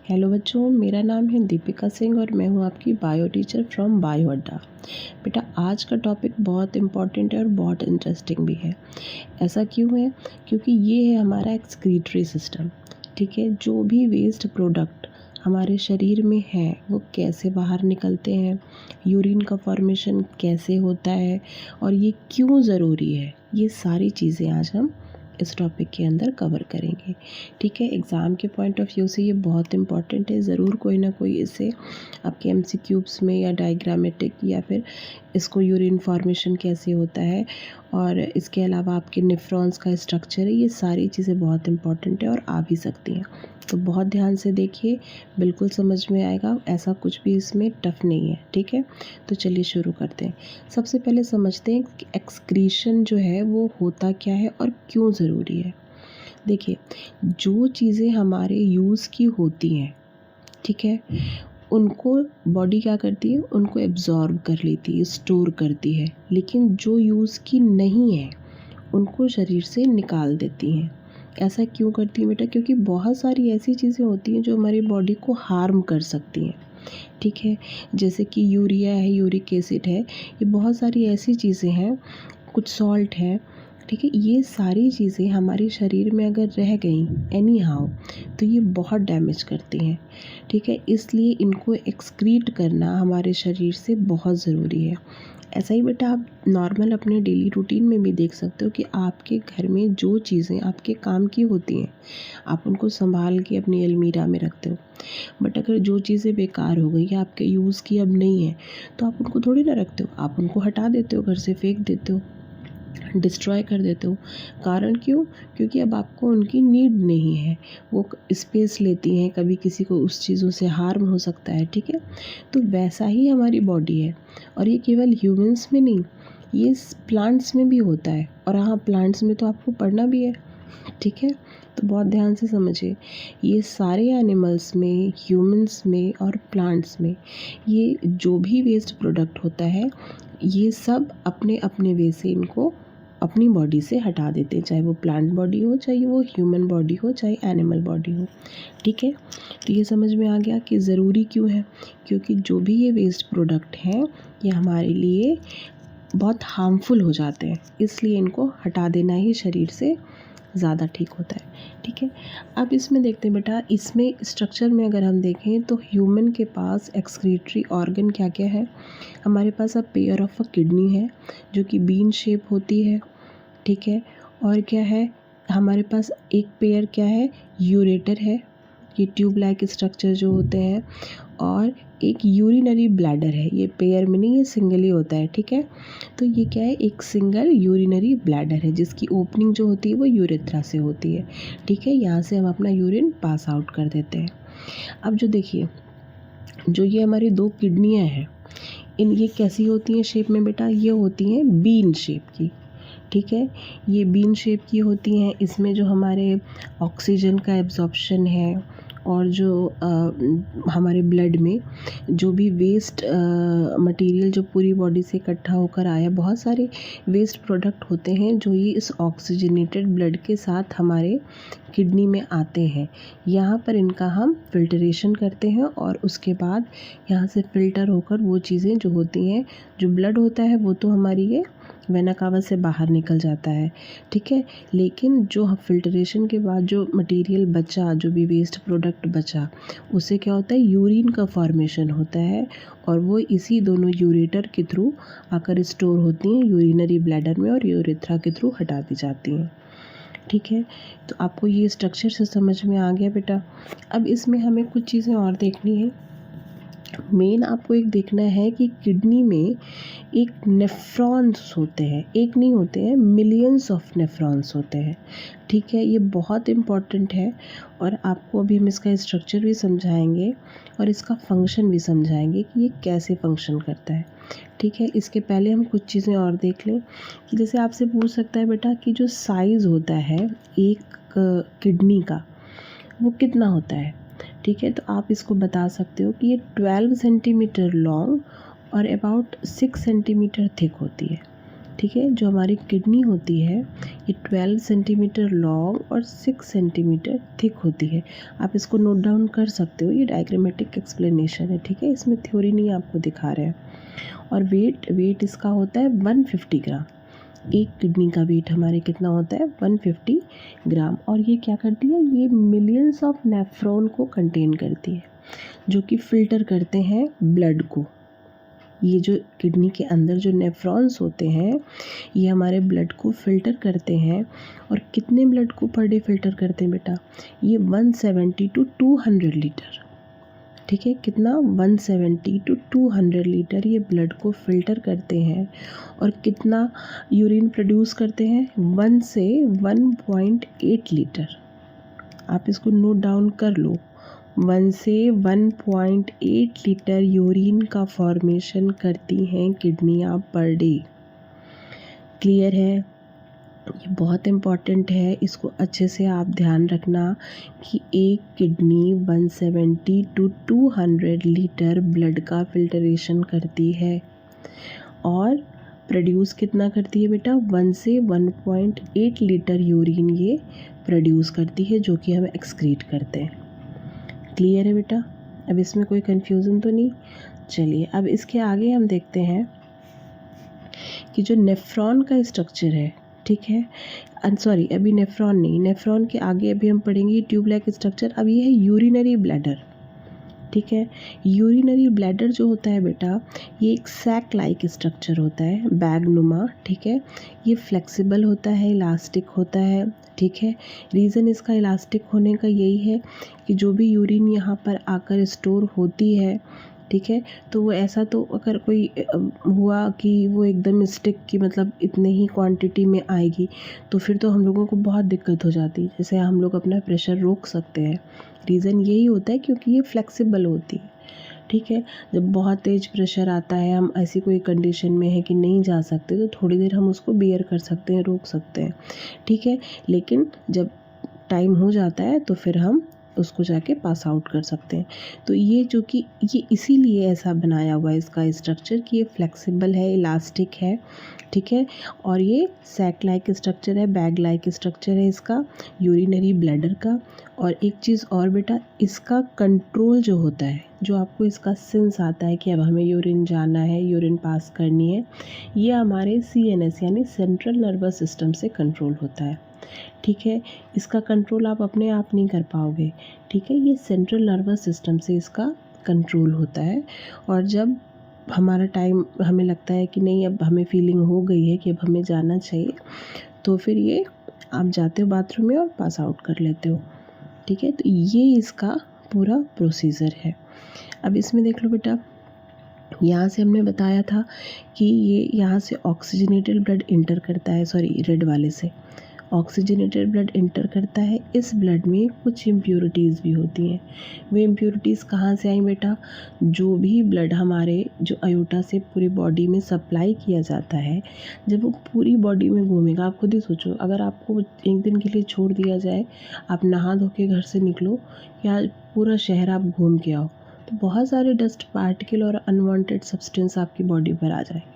Hello बच्चों, मेरा नाम है दीपिका सिंह और मैं हूँ आपकी बायो टीचर फ्रॉम बायो अड्डा। बेटा, आज का टॉपिक बहुत इम्पॉर्टेंट है और बहुत इंटरेस्टिंग भी है। ऐसा क्यों है? क्योंकि ये है हमारा एक्सक्रीटरी सिस्टम। ठीक है, जो भी वेस्ट प्रोडक्ट हमारे शरीर में है वो कैसे बाहर निकलते हैं, यूरिन का फॉर्मेशन कैसे होता है और ये क्यों ज़रूरी है, ये सारी चीज़ें आज हम इस टॉपिक के अंदर कवर करेंगे। ठीक है, एग्ज़ाम के पॉइंट ऑफ व्यू से ये बहुत इंपॉर्टेंट है। ज़रूर कोई ना कोई इसे आपके एमसीक्यूज़ में या डायग्रामेटिक या फिर इसको यूरिन फॉर्मेशन कैसे होता है और इसके अलावा आपके नेफ्रॉन्स का स्ट्रक्चर है, ये सारी चीज़ें बहुत इंपॉर्टेंट है और आ भी सकती हैं। तो बहुत ध्यान से देखिए, बिल्कुल समझ में आएगा, ऐसा कुछ भी इसमें टफ नहीं है। ठीक है, तो चलिए शुरू करते हैं। सबसे पहले समझते हैं कि एक्सक्रीशन जो है वो होता क्या है और क्यों ज़रूरी है। देखिए, जो चीज़ें हमारे यूज़ की होती हैं, ठीक है, उनको बॉडी क्या करती है, उनको एब्जॉर्ब कर लेती है, स्टोर करती है। लेकिन जो यूज़ की नहीं है उनको शरीर से निकाल देती हैं। ऐसा क्यों करती है बेटा? क्योंकि बहुत सारी ऐसी चीज़ें होती हैं जो हमारी बॉडी को हार्म कर सकती हैं। ठीक है, जैसे कि यूरिया है, यूरिक एसिड है, ये बहुत सारी ऐसी चीज़ें हैं, कुछ सॉल्ट है। ठीक है, ये सारी चीज़ें हमारे शरीर में अगर रह गई एनी हाउ तो ये बहुत डैमेज करती हैं। ठीक है, इसलिए इनको एक्सक्रीट करना हमारे शरीर से बहुत ज़रूरी है। ऐसा ही बेटा आप नॉर्मल अपने डेली रूटीन में भी देख सकते हो कि आपके घर में जो चीज़ें आपके काम की होती हैं आप उनको संभाल के अपनी अलमीरा में रखते हो। बट अगर जो चीज़ें बेकार हो गई या आपके यूज़ की अब नहीं है तो आप उनको थोड़ी ना रखते हो, आप उनको हटा देते हो, घर से फेंक देते हो, डिस्ट्रॉय कर देते हो। कारण क्यों? क्योंकि अब आपको उनकी नीड नहीं है, वो स्पेस लेती हैं, कभी किसी को उस चीज़ों से हार्म हो सकता है। ठीक है, तो वैसा ही हमारी बॉडी है और ये केवल ह्यूमंस में नहीं, ये प्लांट्स में भी होता है। और हाँ, प्लांट्स में तो आपको पढ़ना भी है। ठीक है, तो बहुत ध्यान से समझिए, ये सारे एनिमल्स में, ह्यूमंस में और प्लांट्स में ये जो भी वेस्ट प्रोडक्ट होता है ये सब अपने अपने वे से इनको अपनी बॉडी से हटा देते हैं, चाहे वो प्लांट बॉडी हो, चाहे वो ह्यूमन बॉडी हो, चाहे एनिमल बॉडी हो। ठीक है, तो ये समझ में आ गया कि ज़रूरी क्यों है। क्योंकि जो भी ये वेस्ट प्रोडक्ट हैं ये हमारे लिए बहुत हार्मफुल हो जाते हैं, इसलिए इनको हटा देना ही शरीर से ज़्यादा ठीक होता है। ठीक है, अब इसमें देखते हैं बेटा, इसमें स्ट्रक्चर में अगर हम देखें तो ह्यूमन के पास एक्सक्रीटरी ऑर्गन क्या क्या है। हमारे पास अब पेयर ऑफ अ किडनी है जो कि बीन शेप होती है। ठीक है, और क्या है हमारे पास, एक पेयर क्या है, यूरेटर है, ये ट्यूब लाइक स्ट्रक्चर जो होते हैं। और एक यूरिनरी ब्लैडर है, ये पेयर में नहीं, ये सिंगल ही होता है। ठीक है, तो ये क्या है, एक सिंगल यूरिनरी ब्लैडर है जिसकी ओपनिंग जो होती है वो यूरेथ्रा से होती है। ठीक है, यहाँ से हम अपना यूरिन पास आउट कर देते हैं। अब जो देखिए, जो ये हमारी दो किडनियाँ हैं, ये कैसी होती हैं शेप में बेटा? ये होती हैं बीन शेप की। ठीक है, ये बीन शेप की होती हैं। इसमें जो हमारे ऑक्सीजन का एब्जॉर्प्शन है और जो हमारे ब्लड में जो भी वेस्ट मटेरियल जो पूरी बॉडी से इकट्ठा होकर आया, बहुत सारे वेस्ट प्रोडक्ट होते हैं जो ये इस ऑक्सीजनेटेड ब्लड के साथ हमारे किडनी में आते हैं। यहाँ पर इनका हम फिल्टरेशन करते हैं और उसके बाद यहाँ से फ़िल्टर होकर वो चीज़ें जो होती हैं, जो ब्लड होता है वो तो हमारी ये वेना कावा से बाहर निकल जाता है। ठीक है, लेकिन जो फिल्टरेशन के बाद जो मटेरियल बचा, जो भी वेस्ट प्रोडक्ट बचा, उससे क्या होता है, यूरिन का फॉर्मेशन होता है और वो इसी दोनों यूरेटर के थ्रू आकर स्टोर होती हैं यूरिनरी ब्लैडर में और यूरेथ्रा के थ्रू हटा दी जाती हैं। ठीक है, तो आपको ये स्ट्रक्चर से समझ में आ गया बेटा। अब इसमें हमें कुछ चीज़ें और देखनी है। मेन आपको एक देखना है कि किडनी में एक नेफ्रॉन्स होते हैं, एक नहीं होते हैं, मिलियंस ऑफ नेफ्रॉन्स होते हैं। ठीक है, ये बहुत इम्पॉर्टेंट है और आपको अभी हम इसका स्ट्रक्चर भी समझाएंगे और इसका फंक्शन भी समझाएंगे कि ये कैसे फंक्शन करता है। ठीक है, इसके पहले हम कुछ चीज़ें और देख लें कि जैसे आपसे पूछ सकता है बेटा कि जो साइज़ होता है एक किडनी का वो कितना होता है। ठीक है, तो आप इसको बता सकते हो कि ये 12 सेंटीमीटर लॉन्ग और अबाउट 6 सेंटीमीटर थिक होती है। ठीक है। जो हमारी किडनी होती है ये 12 सेंटीमीटर लॉन्ग और 6 सेंटीमीटर थिक होती है। आप इसको नोट डाउन कर सकते हो, ये डायग्रामेटिक एक्सप्लेनेशन है, ठीक है, इसमें थ्योरी नहीं आपको दिखा रहे हैं। और वेट इसका होता है 150 ग्राम। एक किडनी का वेट हमारे कितना होता है 150 ग्राम। और ये क्या करती है, ये मिलियंस ऑफ नेफ्रॉन को कंटेन करती है जो कि फ़िल्टर करते हैं ब्लड को। ये जो किडनी के अंदर जो नेफ्रॉन्स होते हैं ये हमारे ब्लड को फ़िल्टर करते हैं। और कितने ब्लड को पर डे फ़िल्टर करते हैं बेटा, ये 170 to 200 लीटर, ठीक है, कितना 170 to 200 लीटर ये ब्लड को फ़िल्टर करते हैं। और कितना यूरिन प्रोड्यूस करते हैं, 1 से 1.8 लीटर। आप इसको नोट डाउन कर लो, 1 से 1.8 लीटर यूरिन का फॉर्मेशन करती हैं किडनियाँ पर डे। क्लियर है, ये बहुत इम्पॉर्टेंट है, इसको अच्छे से आप ध्यान रखना कि एक किडनी 170 to 200 लीटर ब्लड का फिल्टरेशन करती है। और प्रोड्यूस कितना करती है बेटा, 1 से 1.8 लीटर यूरिन ये प्रोड्यूस करती है जो कि हम एक्सक्रीट करते हैं। क्लियर है बेटा, अब इसमें कोई कन्फ्यूज़न तो नहीं। चलिए अब इसके आगे हम देखते हैं कि जो नेफ्रॉन का स्ट्रक्चर है, ठीक है, सॉरी अभी नेफ्रॉन नहीं, नेफ्रॉन के आगे अभी हम पढ़ेंगे ट्यूब लाइक स्ट्रक्चर। अब ये है यूरिनरी ब्लैडर, ठीक है। यूरिनरी ब्लैडर जो होता है बेटा ये एक सैक लाइक स्ट्रक्चर होता है, बैग नुमा, ठीक है। ये फ्लेक्सिबल होता है, इलास्टिक होता है, ठीक है। रीज़न इसका इलास्टिक होने का यही है कि जो भी यूरिन यहाँ पर आकर स्टोर होती है, ठीक है, तो वो ऐसा तो अगर कोई हुआ कि वो एकदम स्टिक की मतलब इतने ही क्वांटिटी में आएगी तो फिर तो हम लोगों को बहुत दिक्कत हो जाती है। जैसे हम लोग अपना प्रेशर रोक सकते हैं, रीज़न यही होता है क्योंकि ये फ्लेक्सिबल होती है, ठीक है। जब बहुत तेज़ प्रेशर आता है, हम ऐसी कोई कंडीशन में है कि नहीं जा सकते, तो थोड़ी देर हम उसको बियर कर सकते हैं, रोक सकते हैं, ठीक है। लेकिन जब टाइम हो जाता है तो फिर हम उसको जाके पास आउट कर सकते हैं। तो ये जो कि ये इसीलिए ऐसा बनाया हुआ है इसका स्ट्रक्चर कि ये फ्लेक्सिबल है, इलास्टिक है, ठीक है। और ये सैक लाइक स्ट्रक्चर है, बैग लाइक स्ट्रक्चर है इसका यूरिनरी ब्लैडर का। और एक चीज़ और बेटा, इसका कंट्रोल जो होता है, जो आपको इसका सेंस आता है कि अब हमें यूरिन जाना है, यूरिन पास करनी है, ये हमारे CNS यानी सेंट्रल नर्वस सिस्टम से कंट्रोल होता है, ठीक है। इसका कंट्रोल आप अपने आप नहीं कर पाओगे, ठीक है, ये सेंट्रल नर्वस सिस्टम से इसका कंट्रोल होता है। और जब हमारा टाइम हमें लगता है कि नहीं अब हमें फीलिंग हो गई है कि अब हमें जाना चाहिए, तो फिर ये आप जाते हो बाथरूम में और पास आउट कर लेते हो, ठीक है। तो ये इसका पूरा प्रोसीजर है। अब इसमें देख लो बेटा, यहाँ से हमने बताया था कि ये यहाँ से ऑक्सीजनेटेड ब्लड इंटर करता है, सॉरी रेड वाले से ऑक्सीजनेटेड ब्लड इंटर करता है। इस ब्लड में कुछ इम्प्योरिटीज़ भी होती हैं। वे इम्प्योरिटीज़ कहाँ से आई बेटा, जो भी ब्लड हमारे जो अयोटा से पूरी बॉडी में सप्लाई किया जाता है, जब वो पूरी बॉडी में घूमेगा, आप खुद ही सोचो अगर आपको एक दिन के लिए छोड़ दिया जाए, आप नहा धो के घर से निकलो या पूरा शहर आप घूम के आओ, तो बहुत सारे डस्ट पार्टिकल और अनवांटेड सब्सटेंस आपकी बॉडी पर आ जाएंगे,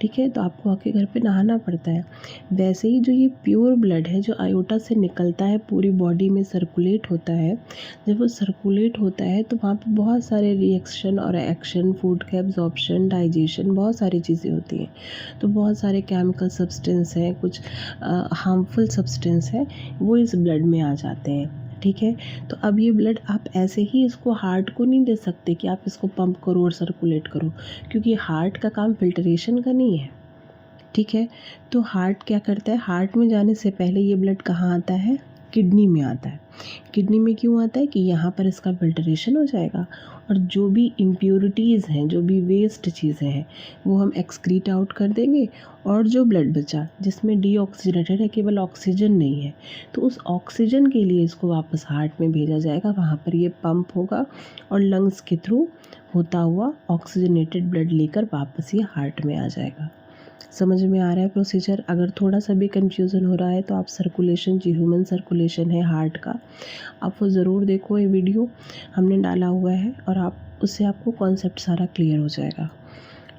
ठीक है। तो आपको आके घर पे नहाना पड़ता है। वैसे ही जो ये प्योर ब्लड है जो अयोटा से निकलता है, पूरी बॉडी में सर्कुलेट होता है, जब वो सर्कुलेट होता है तो वहाँ पे बहुत सारे रिएक्शन और एक्शन, फूड का एब्जॉर्प्शन, डाइजेशन, बहुत सारी चीज़ें होती हैं। तो बहुत सारे केमिकल सब्सटेंस हैं, कुछ हार्मफुल सब्सटेंस है, वो इस ब्लड में आ जाते हैं, ठीक है। तो अब ये ब्लड आप ऐसे ही इसको हार्ट को नहीं दे सकते कि आप इसको पंप करो और सर्कुलेट करो, क्योंकि हार्ट का काम फिल्टरेशन का नहीं है, ठीक है। तो हार्ट क्या करता है, हार्ट में जाने से पहले ये ब्लड कहाँ आता है, किडनी में आता है। किडनी में क्यों आता है कि यहाँ पर इसका फिल्टरेशन हो जाएगा और जो भी इम्प्योरिटीज़ हैं, जो भी वेस्ट चीज़ें हैं, वो हम एक्सक्रीट आउट कर देंगे। और जो ब्लड बचा जिसमें डीऑक्सीजनेटेड है, केवल ऑक्सीजन नहीं है, तो उस ऑक्सीजन के लिए इसको वापस हार्ट में भेजा जाएगा। वहाँ पर ये पंप होगा और लंग्स के थ्रू होता हुआ ऑक्सीजनेटेड ब्लड लेकर वापस ये हार्ट में आ जाएगा। समझ में आ रहा है प्रोसीजर? अगर थोड़ा सा भी कन्फ्यूज़न हो रहा है तो आप सर्कुलेशन, जो ह्यूमन सर्कुलेशन है हार्ट का, आप वो ज़रूर देखो, ये वीडियो हमने डाला हुआ है और आप उससे आपको कॉन्सेप्ट सारा क्लियर हो जाएगा,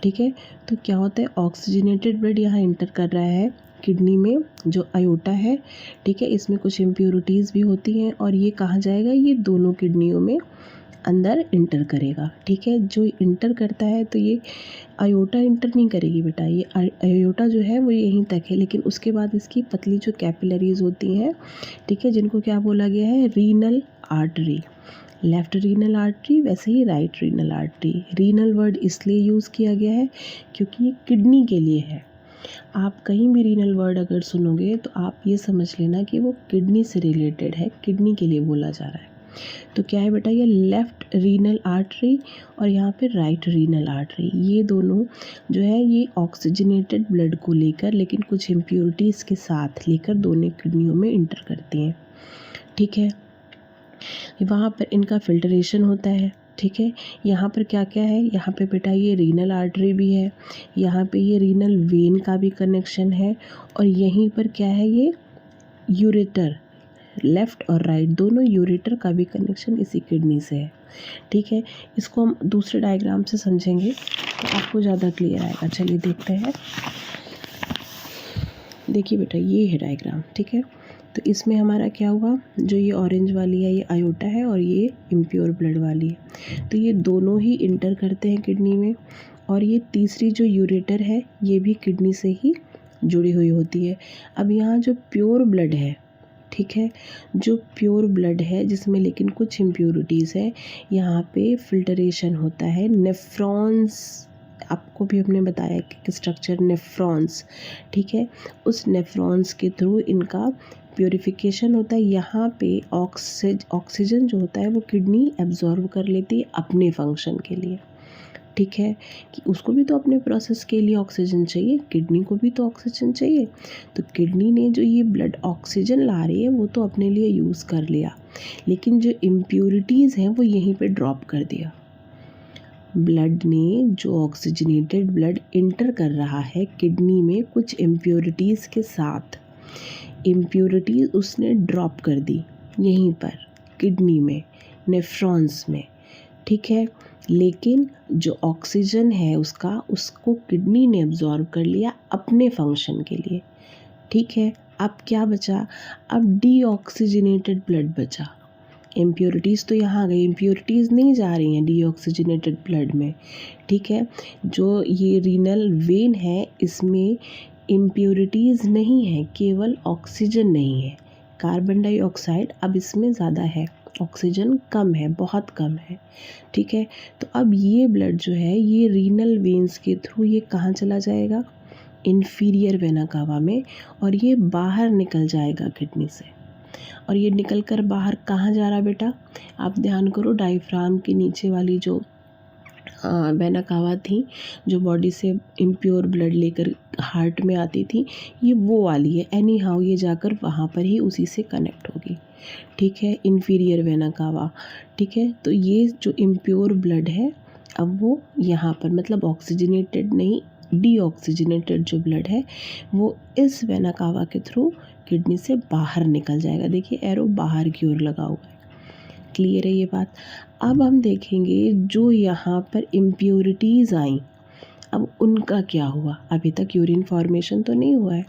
ठीक है। तो क्या होता है, ऑक्सीजनेटेड ब्लड यहाँ इंटर कर रहा है किडनी में, जो अयोटा है, ठीक है। इसमें कुछ इम्प्योरिटीज़ भी होती हैं और ये कहाँ जाएगा, ये दोनों किडनियों में अंदर इंटर करेगा, ठीक है। जो इंटर करता है तो ये अयोटा इंटर नहीं करेगी बेटा, ये अयोटा जो है वो यहीं तक है, लेकिन उसके बाद इसकी पतली जो कैपिलरीज होती हैं, ठीक है, जिनको क्या बोला गया है, renal artery. Left renal artery, वैसे ही right renal artery. Renal word इसलिए यूज़ किया गया है क्योंकि ये किडनी के लिए है। आप कहीं भी रीनल वर्ड अगर सुनोगे तो आप ये समझ लेना कि वो किडनी से रिलेटेड है, किडनी के लिए बोला जा रहा है। तो क्या है बेटा, ये लेफ़्ट रीनल आर्टरी और यहाँ पे राइट रीनल आर्टरी, ये दोनों जो है ये ऑक्सीजनेटेड ब्लड को लेकर, लेकिन कुछ इम्प्योरिटीज़ के साथ लेकर दोनों किडनियों में इंटर करती हैं, ठीक है। वहाँ पर इनका फिल्टरेशन होता है, ठीक है। यहाँ पर क्या क्या है, यहाँ पे बेटा ये रीनल आर्टरी भी है, यहाँ पे ये रीनल वेन का भी कनेक्शन है, और यहीं पर क्या है, ये यूरेटर, लेफ़्ट और राइट दोनों यूरेटर का भी कनेक्शन इसी किडनी से है, ठीक है। इसको हम दूसरे डायग्राम से समझेंगे तो आपको ज़्यादा क्लियर आएगा। चलिए देखते हैं। देखिए बेटा, ये है डायग्राम, ठीक है। तो इसमें हमारा क्या हुआ, जो ये ऑरेंज वाली है ये अयोटा है और ये इम्प्योर ब्लड वाली है, तो ये दोनों ही इंटर करते हैं किडनी में। और ये तीसरी जो यूरेटर है ये भी किडनी से ही जुड़ी हुई होती है। अब यहाँ जो प्योर ब्लड है, ठीक है, जो प्योर ब्लड है जिसमें लेकिन कुछ इम्प्योरिटीज़ है, यहाँ पे फिल्टरेशन होता है। नेफ्रॉन्स, आपको भी हमने बताया कि स्ट्रक्चर नेफ्रॉन्स, ठीक है, उस नेफ्रॉन्स के थ्रू इनका प्योरिफिकेशन होता है। यहाँ पे ऑक्सीजन जो होता है वो किडनी एब्जॉर्ब कर लेती है अपने फंक्शन के लिए, ठीक है, कि उसको भी तो अपने प्रोसेस के लिए ऑक्सीजन चाहिए, किडनी को भी तो ऑक्सीजन चाहिए। तो किडनी ने जो ये ब्लड ऑक्सीजन ला रही है वो तो अपने लिए यूज़ कर लिया, लेकिन जो इम्प्योरिटीज़ हैं वो यहीं पे ड्रॉप कर दिया। ब्लड ने जो ऑक्सीजनेटेड ब्लड इंटर कर रहा है किडनी में कुछ इम्प्योरिटीज़ के साथ, इम्प्योरिटीज़ उसने ड्रॉप कर दी यहीं पर किडनी में, नेफ्रॉन्स में, ठीक है। लेकिन जो ऑक्सीजन है उसको किडनी ने एब्जॉर्ब कर लिया अपने फंक्शन के लिए, ठीक है। अब क्या बचा, अब डीऑक्सीजनेटेड ब्लड बचा। इम्प्योरिटीज़ तो यहाँ आ गई, इम्प्योरिटीज़ नहीं जा रही हैं डीऑक्सीजनेटेड ब्लड में, ठीक है। जो ये रीनल वेन है इसमें इम्प्योरिटीज़ नहीं है, केवल ऑक्सीजन नहीं है, कार्बन डाइऑक्साइड अब इसमें ज़्यादा है, ऑक्सीजन कम है, बहुत कम है, ठीक है। तो अब ये ब्लड जो है ये रीनल वेन्स के थ्रू ये कहाँ चला जाएगा, इन्फीरियर वेना कावा में, और ये बाहर निकल जाएगा किडनी से। और ये निकल कर बाहर कहाँ जा रहा बेटा, आप ध्यान करो, डायफ्राम के नीचे वाली जो वेना कावा थी, जो बॉडी से इम्प्योर ब्लड लेकर हार्ट में आती थी, ये वो वाली है। एनी हाउ ये जाकर वहाँ पर ही उसी से कनेक्ट होगी, ठीक है, इन्फीरियर वेना कावा, ठीक है। तो ये जो इम्प्योर ब्लड है अब वो यहाँ पर, मतलब ऑक्सीजनेटेड नहीं, डीऑक्सीजनेटेड जो ब्लड है वो इस वेना कावा के थ्रू किडनी से बाहर निकल जाएगा। देखिए एरो बाहर की ओर लगा हुआ है, क्लियर है ये बात। अब हम देखेंगे जो यहाँ पर इम्प्योरिटीज़ आई, अब उनका क्या हुआ, अभी तक यूरिन फॉर्मेशन तो नहीं हुआ है।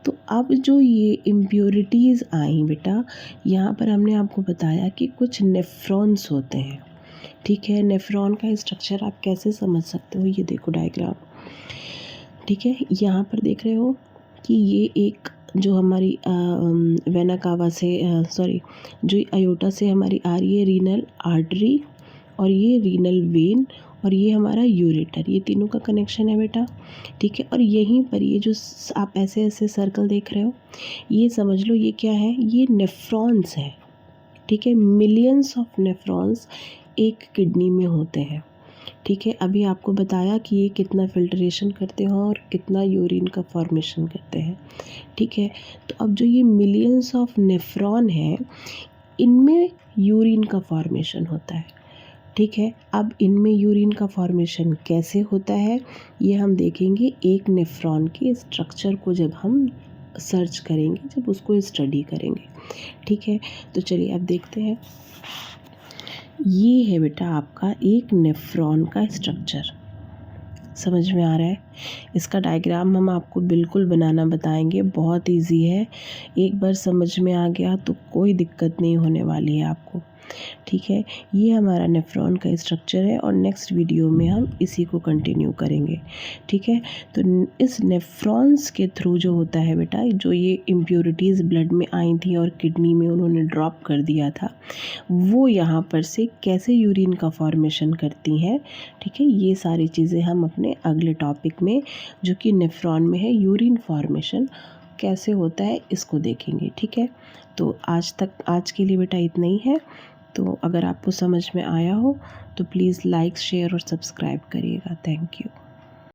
तो अब जो ये इम्प्योरिटीज़ आई बेटा, यहाँ पर हमने आपको बताया कि कुछ नेफ्रॉन्स होते हैं, ठीक है। नेफ्रॉन का स्ट्रक्चर आप कैसे समझ सकते हो, ये देखो डायग्राम, ठीक है। यहाँ पर देख रहे हो कि ये एक जो हमारी वेना कावा से जो अयोटा से हमारी आ रही है रीनल आर्टरी, और ये रीनल वेन, और ये हमारा यूरेटर, ये तीनों का कनेक्शन है बेटा, ठीक है। और यहीं पर ये जो आप ऐसे ऐसे सर्कल देख रहे हो, ये समझ लो ये क्या है, ये नेफ्रॉन्स है, ठीक है। मिलियंस ऑफ नेफ्रॉन्स एक किडनी में होते हैं, ठीक है। अभी आपको बताया कि ये कितना फिल्ट्रेशन करते हैं और कितना यूरिन का फॉर्मेशन करते हैं, ठीक है। तो अब जो ये मिलियंस ऑफ नेफ्रॉन है इनमें यूरिन का फॉर्मेशन होता है, ठीक है। अब इनमें यूरिन का फॉर्मेशन कैसे होता है ये हम देखेंगे एक नेफ्रॉन के स्ट्रक्चर को जब हम सर्च करेंगे, जब उसको स्टडी करेंगे, ठीक है। तो चलिए अब देखते हैं। ये है बेटा आपका एक नेफ्रॉन का स्ट्रक्चर, समझ में आ रहा है? इसका डायग्राम हम आपको बिल्कुल बनाना बताएंगे, बहुत इजी है। एक बार समझ में आ गया तो कोई दिक्कत नहीं होने वाली है आपको। ठीक है, ये हमारा नेफ्रॉन का स्ट्रक्चर है और नेक्स्ट वीडियो में हम इसी को कंटिन्यू करेंगे। ठीक है, तो इस नेफ्रॉन्स के थ्रू जो होता है बेटा, जो ये इम्प्योरिटीज़ ब्लड में आई थी और किडनी में उन्होंने ड्रॉप कर दिया था, वो यहाँ पर से कैसे यूरिन का फॉर्मेशन करती हैं। ठीक है, ये सारी चीज़ें हम अपने अगले टॉपिक में, जो कि नेफ्रॉन में है, यूरिन फॉर्मेशन कैसे होता है, इसको देखेंगे। ठीक है, तो आज के लिए बेटा इतना ही है। तो अगर आपको समझ में आया हो तो प्लीज़ लाइक, शेयर और सब्सक्राइब करिएगा। Thank you.